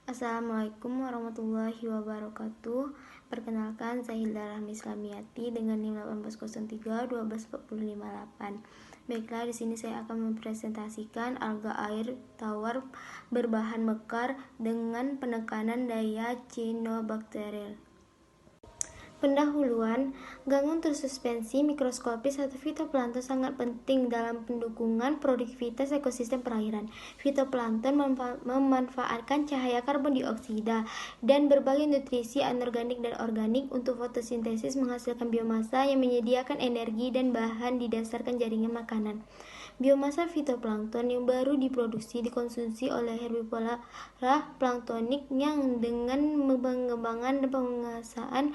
Assalamualaikum warahmatullahi wabarakatuh. Perkenalkan, saya Hilda Rahmi Islamiyati dengan NIM 1803 12458. Baiklah, di sini saya akan mempresentasikan alga air tawar berbahan mekar dengan penekanan daya cyanobacterial. Pendahuluan, ganggang tersuspensi mikroskopis atau fitoplankton sangat penting dalam pendukungan produktivitas ekosistem perairan. Fitoplankton memanfaatkan cahaya karbon dioksida dan berbagai nutrisi anorganik dan organik untuk fotosintesis menghasilkan biomasa yang menyediakan energi dan bahan didasarkan jaringan makanan. Biomasa fitoplankton yang baru diproduksi dikonsumsi oleh herbivora planktonik yang dengan pengembangan dan penguasaan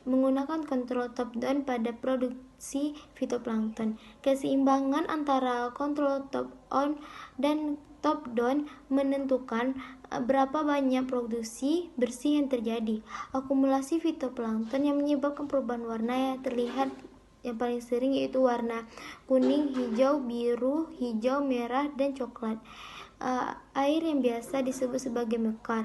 menggunakan kontrol top-down pada produksi fitoplankton. Keseimbangan antara kontrol top-on dan top-down menentukan berapa banyak produksi bersih yang terjadi. Akumulasi fitoplankton yang menyebabkan perubahan warna yang terlihat yang paling sering yaitu warna kuning, hijau, biru, hijau, merah, dan coklat. Air yang biasa disebut sebagai mekar.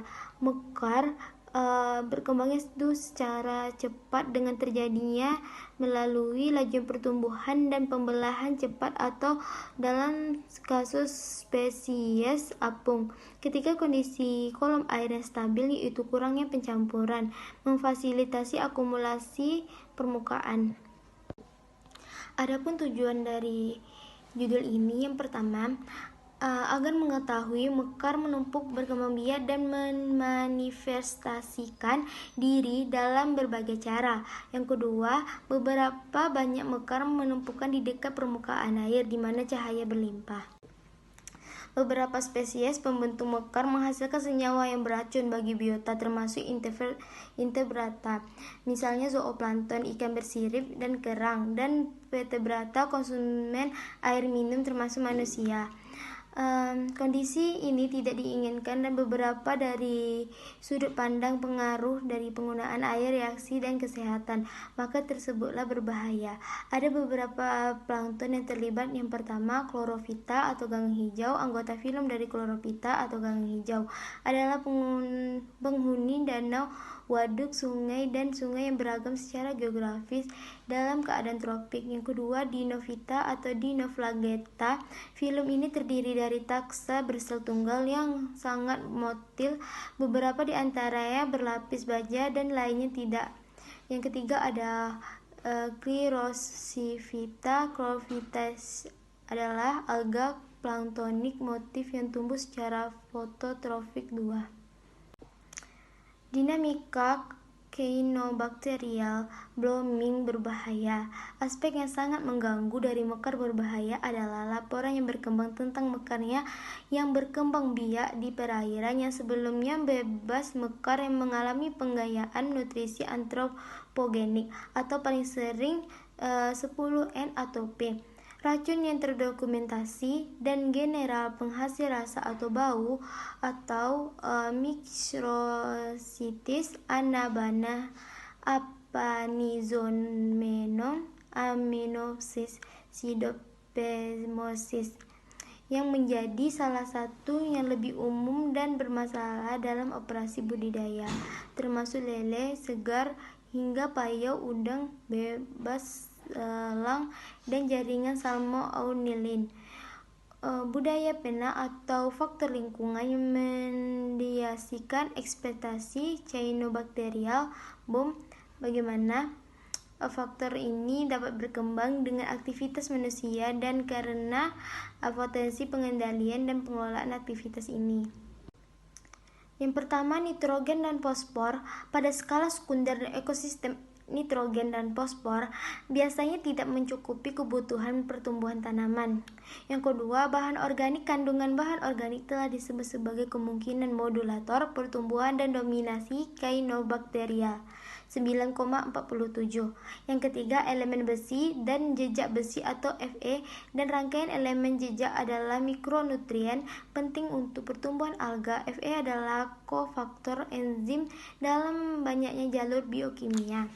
Berkembangnya itu secara cepat dengan terjadinya melalui laju pertumbuhan dan pembelahan cepat atau dalam kasus spesies apung. Ketika kondisi kolom air yang stabil yaitu kurangnya pencampuran memfasilitasi akumulasi permukaan. Adapun tujuan dari judul ini yang pertama agar mengetahui mekar menumpuk, berkembang biak dan memanifestasikan diri dalam berbagai cara. Yang kedua, beberapa banyak mekar menumpukan di dekat permukaan air di mana cahaya berlimpah. Beberapa spesies pembentuk mekar menghasilkan senyawa yang beracun bagi biota termasuk invertebrata, misalnya zooplankton, ikan bersirip dan kerang, dan vertebrata konsumen air minum termasuk manusia. Kondisi ini tidak diinginkan dan beberapa dari sudut pandang pengaruh dari penggunaan air, reaksi, dan kesehatan, maka tersebutlah berbahaya. Ada beberapa plankton yang terlibat. Yang pertama, klorofita atau ganggang hijau. Anggota filum dari klorofita atau ganggang hijau adalah penghuni danau, waduk, sungai, dan sungai yang beragam secara geografis dalam keadaan tropik. Yang kedua, Dinofita atau Dinoflagetta. Filum ini terdiri dari taksa bersel tunggal yang sangat motil, beberapa di antaranya berlapis baja dan lainnya tidak. Yang ketiga ada Chlorosifita. Chlorophyta adalah alga planktonik motif yang tumbuh secara fototrofik 2. Dinamika cyanobacterial blooming berbahaya. Aspek yang sangat mengganggu dari mekar berbahaya adalah laporan yang berkembang tentang mekarnya yang berkembang biak di perairan yang sebelumnya bebas mekar yang mengalami penggayaan nutrisi antropogenik atau paling sering 10N atau P. Racun yang terdokumentasi dan general penghasil rasa atau bau atau Mixrositis anabana, Apanizomenon, Aminopsis, Pseudopemosis yang menjadi salah satu yang lebih umum dan bermasalah dalam operasi budidaya, termasuk lele, segar, hingga payau, udang bebas lang, dan jaringan salmonellin. Budaya pena atau faktor lingkungan yang mendiasikan ekspektasi cyanobacterial boom. Bagaimana faktor ini dapat berkembang dengan aktivitas manusia dan karena potensi pengendalian dan pengelolaan aktivitas ini. Yang pertama, nitrogen dan fosfor. Pada skala sekunder ekosistem, nitrogen dan fosfor biasanya tidak mencukupi kebutuhan pertumbuhan tanaman. Yang kedua, bahan organik. Kandungan bahan organik telah disebut sebagai kemungkinan modulator pertumbuhan dan dominasi cyanobacteria 9,47. Yang ketiga, elemen besi dan jejak besi atau Fe, dan rangkaian elemen jejak adalah mikronutrien penting untuk pertumbuhan alga. Fe adalah kofaktor enzim dalam banyaknya jalur biokimia.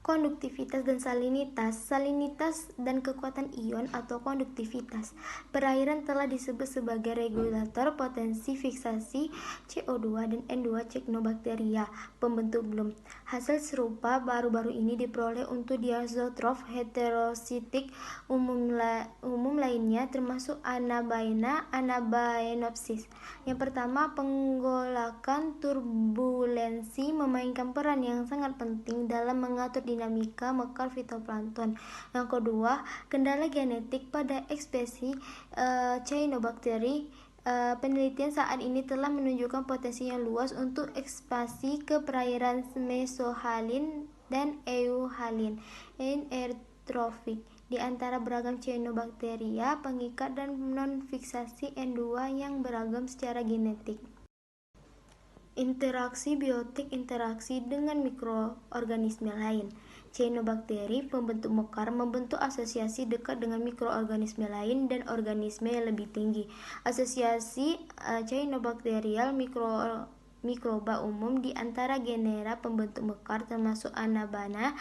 Konduktivitas dan salinitas. Salinitas dan kekuatan ion atau konduktivitas. Perairan telah disebut sebagai regulator potensi fiksasi CO2 dan N2 cyanobacteria, pembentuk bloom. Hasil serupa baru-baru ini diperoleh untuk diazotrof heterositik umum lainnya, termasuk Anabaenopsis. Yang pertama, penggolakan turbulensi memainkan peran yang sangat penting dalam mengatur dinamika mekar fitoplankton. Yang kedua, kendala genetik pada spesies Cyanobacteria. Penelitian saat ini telah menunjukkan potensi yang luas untuk ekspansi ke perairan mesohalin dan euhalin eutrofik di antara beragam cyanobacteria pengikat dan non-fiksasi N2 yang beragam secara genetik. Interaksi biotik. Interaksi dengan mikroorganisme lain. Cyanobacteria, pembentuk mekar, membentuk asosiasi dekat dengan mikroorganisme lain dan organisme yang lebih tinggi. Asosiasi cyanobacterial mikroba umum di antara genera pembentuk mekar termasuk Anabana,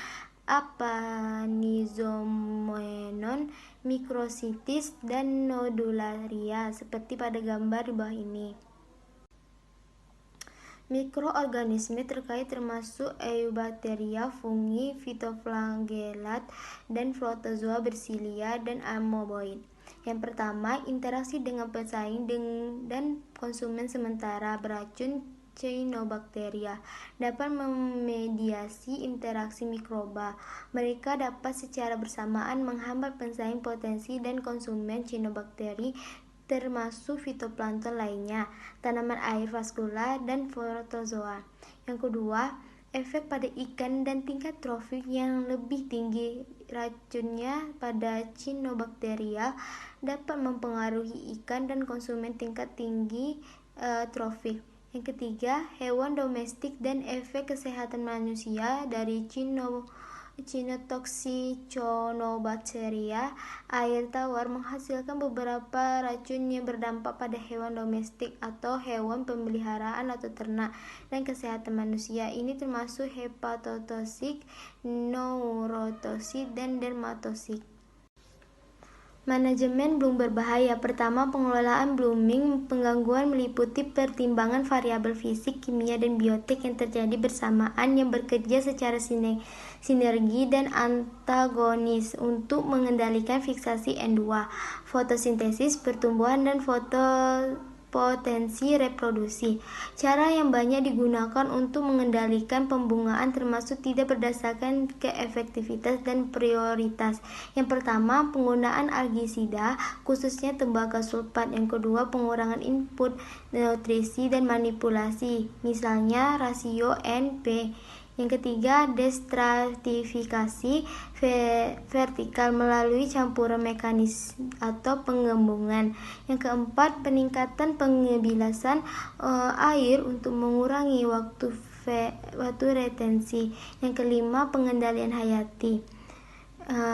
Apanizomenon, Microcystis, dan Nodularia seperti pada gambar di bawah ini. Mikroorganisme terkait termasuk eubacteria, fungi, fitoflagelat, dan protozoa bersilia dan amoeboid. Yang pertama, interaksi dengan pesaing dan konsumen sementara beracun cyanobacteria dapat memediasi interaksi mikroba. Mereka dapat secara bersamaan menghambat pesaing potensi dan konsumen cyanobacteria termasuk fitoplankton lainnya, tanaman air vaskular, dan protozoa. Yang kedua, efek pada ikan dan tingkat trofik yang lebih tinggi racunnya pada Cyanobacteria dapat mempengaruhi ikan dan konsumen tingkat tinggi trofik. Yang ketiga, hewan domestik dan efek kesehatan manusia dari Cyanobacteria. Air tawar menghasilkan beberapa racun yang berdampak pada hewan domestik atau hewan pemeliharaan atau ternak dan kesehatan manusia. Ini termasuk hepatotoksik, neurotoksik, dan dermatoksik. Manajemen bloom berbahaya. Pertama, pengelolaan blooming. Penggangguan meliputi pertimbangan variabel fisik, kimia, dan biotik yang terjadi bersamaan yang bekerja secara sinergi dan antagonis untuk mengendalikan fiksasi N2, fotosintesis, pertumbuhan, dan potensi reproduksi. Cara yang banyak digunakan untuk mengendalikan pembungaan termasuk tidak berdasarkan keefektivitas dan prioritas. Yang pertama, penggunaan algisida, khususnya tembaga sulfat. Yang kedua, pengurangan input nutrisi dan manipulasi, misalnya rasio N/P. Yang ketiga, destratifikasi vertikal melalui campuran mekanis atau penggembungan. Yang keempat, peningkatan pengebilasan air untuk mengurangi waktu retensi. Yang kelima, pengendalian hayati.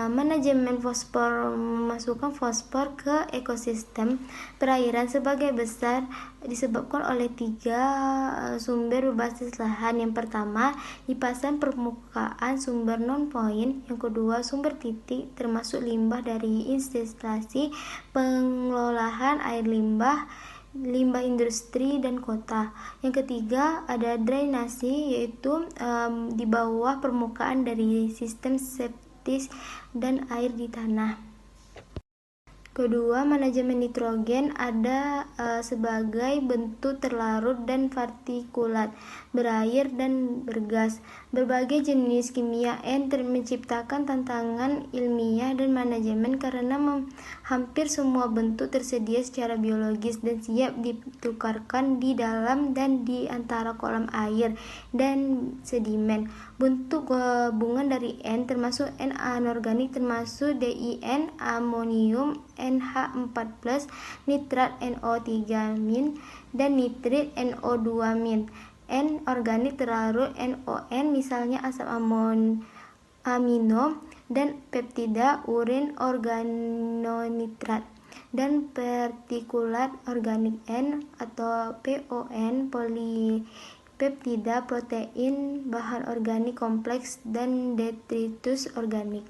Manajemen fosfor. Memasukkan fosfor ke ekosistem perairan sebagai besar disebabkan oleh 3 sumber berbasis lahan. Yang pertama, lipasan permukaan sumber non-point. Yang kedua, sumber titik termasuk limbah dari instalasi pengelolaan air limbah industri dan kota. Yang ketiga, ada drainasi, yaitu di bawah permukaan dari sistem septic dan air di tanah. Kedua, manajemen nitrogen ada sebagai bentuk terlarut dan partikulat, berair dan bergas. Berbagai jenis kimia N menciptakan tantangan ilmiah dan manajemen karena hampir semua bentuk tersedia secara biologis dan siap ditukarkan di dalam dan di antara kolam air dan sedimen. Bentuk gabungan dari N termasuk N anorganik termasuk DIN, amonium, NH4+, nitrat NO3-, dan nitrit NO2-. N organik terlarut NON, misalnya asam amino dan peptida urin organonitrat, dan partikulat organik N atau PON peptida, protein, bahan organik kompleks, dan detritus organik.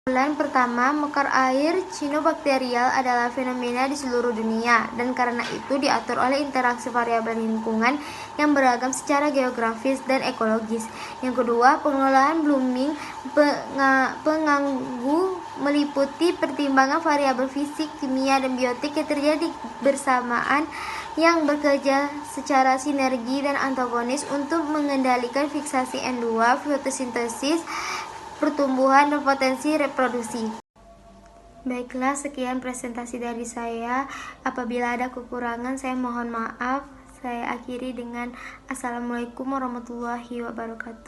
Bulan pertama, mekar air cyanobakterial adalah fenomena di seluruh dunia, dan karena itu diatur oleh interaksi variabel lingkungan yang beragam secara geografis dan ekologis. Yang kedua, pengelolaan blooming penganggu meliputi pertimbangan variabel fisik, kimia, dan biotik yang terjadi bersamaan yang bekerja secara sinergi dan antagonis untuk mengendalikan fiksasi N2, fotosintesis, pertumbuhan, dan potensi reproduksi. Baiklah, sekian presentasi dari saya. Apabila ada kekurangan, saya mohon maaf. Saya akhiri dengan Assalamualaikum warahmatullahi wabarakatuh.